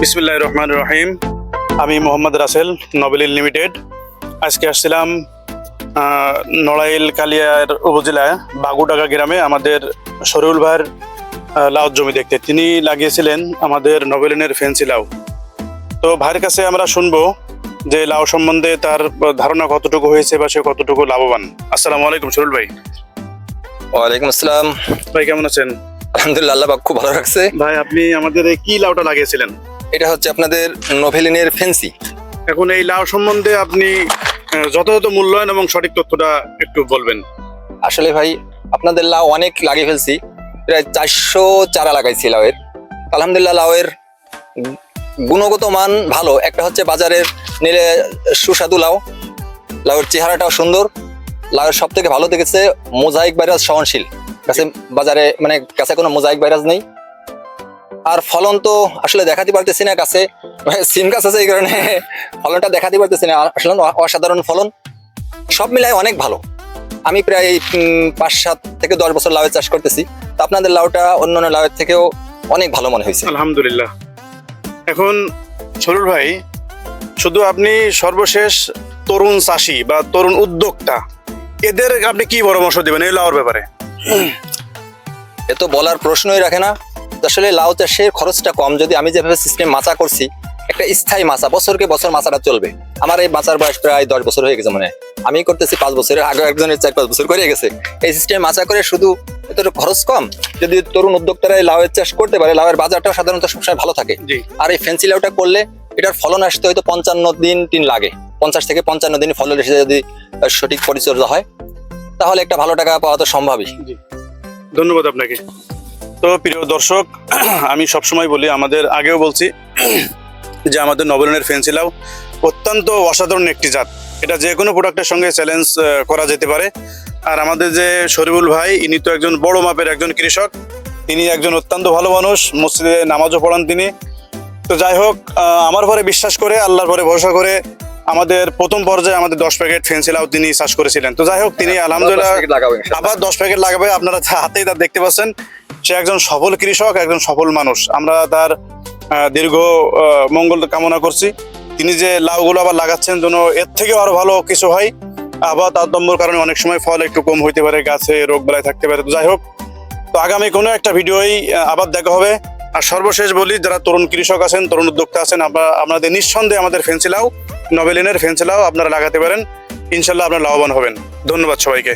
বিসমিল্লাহির রহমানির রহিম। আমি মোহাম্মদ রাসেল, নবেলিল লিমিটেড। আজকে আসছিলাম নড়াইল কালিয়ার উপজেলায় বাগুডাঙ্গা গ্রামে আমাদের শরীফুল ভাইয়ের লাউ জমি দেখতে। তিনি লাগিয়েছিলেন আমাদের নবেলিনের ফেন্সি লাউ। তো ভাইয়ের কাছে আমরা শুনবো যে লাউ সম্বন্ধে তার ধারণা কতটুকু হয়েছে বা সে কতটুকু লাভবান। আসসালামু আলাইকুম শরীফুল ভাই। ওয়ালাইকুম আসসালাম। ভাই কেমন আছেন? আলহামদুলিল্লাহ, আল্লাহ পাক খুব ভালো রাখছে। ভাই আপনি আমাদের এই কি লাউটা লাগিয়েছিলেন? এটা হচ্ছে আপনাদের নভেলিনের ফেন্সি। এখন এই লাউ সম্বন্ধে আপনি যথাযথ মূল্যায়ন এবং সঠিক তথ্যটা একটু বলবেন। আসলে ভাই আপনাদের লাউ অনেক লাগিয়ে ফেলছি, প্রায় 400 চারা লাগাইছি লাউয়ের। আলহামদুলিল্লাহ লাউয়ের গুণগত মান ভালো। একটা হচ্ছে বাজারের নিলে সুস্বাদু লাউ, লাউয়ের চেহারাটাও সুন্দর। লাউয়ের সব থেকে ভালো দেখেছে মোজাইক ভাইরাস সহনশীল, কাছে বাজারে মানে কাছে কোনো মোজাইক ভাইরাস নেই। আর ফলন তো আসলে দেখাতে পারতেছি না, কাছে সিম গাছ আছে এই কারণে ফলনটা দেখাতে পারতেছি না। আসলে অসাধারণ ফলন, সব মিলাই অনেক ভালো। আমি প্রায় 5-7 থেকে 10 বছর লাউয়ের চাষ করতেছি, তো আপনাদের লাউটা অন্যান্য লাউয়ের থেকেও অনেক ভালো মনে হয়েছে আলহামদুলিল্লাহ। এখন শরীফুল ভাই, শুধু আপনি সর্বশেষ তরুণ চাষি বা তরুণ উদ্যোক্তা, এদের আপনি কি পরামর্শ দেবেন এই লাউর ব্যাপারে? এ তো বলার প্রশ্নই রাখে না। আসলে লাউ চাষের খরচটা কম। যদি আমি যেভাবে সিস্টেম মাচা করছি, একটা স্থায়ী মাচা, বছরকে বছর মাচাটা চলবে। আমার এই মাচার বয়স প্রায় 10 বছর হয়ে গেছে, মানে আমি করতেছি 5 বছরের আগে, একজনের 4-5 বছর করে গেছে এই সিস্টেম মাচা করে। শুধু এতটা খরচ কম। যদি তরুণ উদ্যোক্তারা এই লাউয়ের চাষ করতে পারে, লাউয়ের বাজারটাও সাধারণত সবসময় ভালো থাকে। আর এই ফেন্সি লাউটা করলে এটার ফলন আসতে হয়তো 55 দিন লাগে। 50 থেকে 55 দিন ফলন এসে যদি সঠিক পরিচর্যা হয়, তাহলে একটা ভালো টাকা পাওয়া তো সম্ভবই। ধন্যবাদ আপনাকে। তো প্রিয় দর্শক, আমি সবসময় বলি, আমাদের আগেও বলছি যে আমাদের নবেলিনের ফেন্সি লাউ অত্যন্ত অসাধারণ একটি জাত। এটা যে কোনো প্রোডাক্টের সঙ্গে চ্যালেঞ্জ করা যেতে পারে। আর আমাদের যে শরীফুল ভাই, ইনি তো একজন বড় মাপের একজন কৃষক। তিনি একজন অত্যন্ত ভালো মানুষ, মসজিদে নামাজও পড়ান তিনি। তো যাই হোক, আমার পরে বিশ্বাস করে, আল্লাহর পরে ভরসা করে আমাদের প্রথম পর্যায়ে আমাদের 10 প্যাকেট ফেন্সি লাউ তিনি চাষ করেছিলেন। তো যাই হোক, তিনি আলহামদুলিল্লাহ আবার 10 প্যাকেট লাগাবে। আপনারা হাতেই তার দেখতে পাচ্ছেন, সে একজন সফল কৃষক, একজন সফল মানুষ। আমরা তার দীর্ঘ মঙ্গল কামনা করছি। তিনি যে লাউগুলো আবার লাগাচ্ছেন, যেন এর থেকেও আরো ভালো কিছু হয়। আবহাওয়া তারতম্যের কারণে অনেক সময় ফল একটু কম হইতে পারে, গাছে রোগ বালাই থাকতে পারে। তো যাই হোক, তো আগামী কোনো একটা ভিডিওই আবার দেখা হবে। আর সর্বশেষ বলি, যারা তরুণ কৃষক আছেন, তরুণ উদ্যোক্তা আছেন, আপনাদের নিঃসন্দেহে আমাদের ফেন্সি লাউ, নবেলিনের ফেন্সি লাউ আপনারা লাগাতে পারেন। ইনশাল্লাহ আপনারা লাভবান হবেন। ধন্যবাদ সবাইকে।